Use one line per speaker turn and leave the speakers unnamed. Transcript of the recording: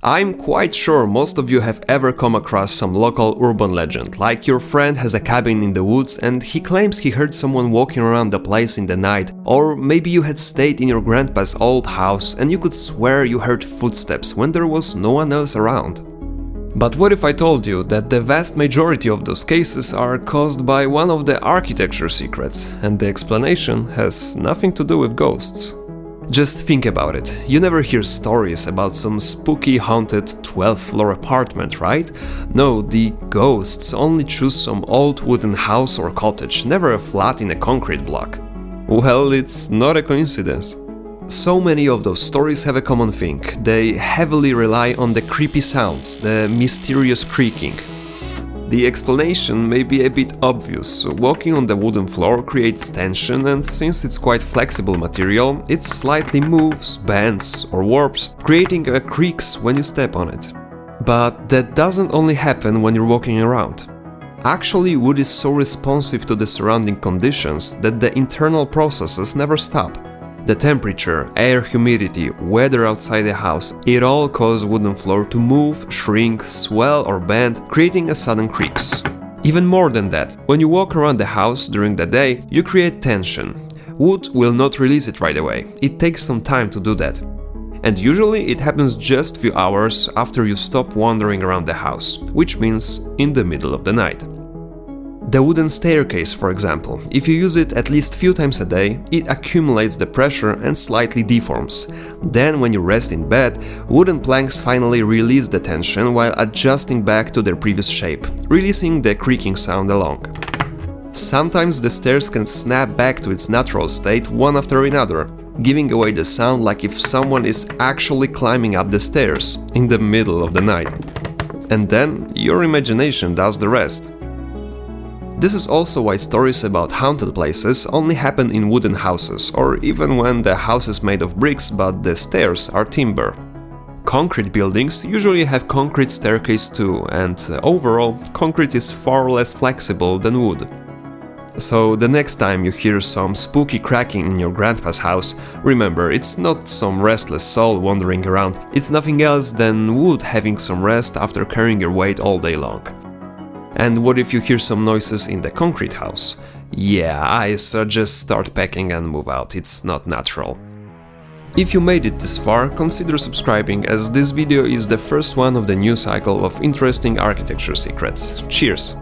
I'm quite sure most of you have ever come across some local urban legend, like your friend has a cabin in the woods and he claims he heard someone walking around the place in the night, or maybe you had stayed in your grandpa's old house and you could swear you heard footsteps when there was no one else around. But what if I told you that the vast majority of those cases are caused by one of the architecture secrets, and the explanation has nothing to do with ghosts? Just think about it. You never hear stories about some spooky haunted 12th floor apartment, right? No, the ghosts only choose some old wooden house or cottage, never a flat in a concrete block. Well, it's not a coincidence. So many of those stories have a common thing. They heavily rely on the creepy sounds, the mysterious creaking. The explanation may be a bit obvious. Walking on the wooden floor creates tension, and since it's quite flexible material, it slightly moves, bends or warps, creating a creaks when you step on it. But that doesn't only happen when you're walking around. Actually, wood is so responsive to the surrounding conditions that the internal processes never stop. The temperature, air humidity, weather outside the house, it all causes wooden floor to move, shrink, swell or bend, creating a sudden creaks. Even more than that, when you walk around the house during the day, you create tension. Wood will not release it right away, it takes some time to do that. And usually it happens just a few hours after you stop wandering around the house, which means in the middle of the night. The wooden staircase, for example, if you use it at least few times a day, it accumulates the pressure and slightly deforms. Then when you rest in bed, wooden planks finally release the tension while adjusting back to their previous shape, releasing the creaking sound along. Sometimes the stairs can snap back to its natural state one after another, giving away the sound like if someone is actually climbing up the stairs in the middle of the night. And then your imagination does the rest. This is also why stories about haunted places only happen in wooden houses, or even when the house is made of bricks but the stairs are timber. Concrete buildings usually have concrete staircase too, and overall, concrete is far less flexible than wood. So the next time you hear some spooky cracking in your grandpa's house, remember, it's not some restless soul wandering around, it's nothing else than wood having some rest after carrying your weight all day long. And what if you hear some noises in the concrete house? Yeah, I suggest start packing and move out, it's not natural. If you made it this far, consider subscribing, as this video is the first one of the new cycle of interesting architecture secrets. Cheers!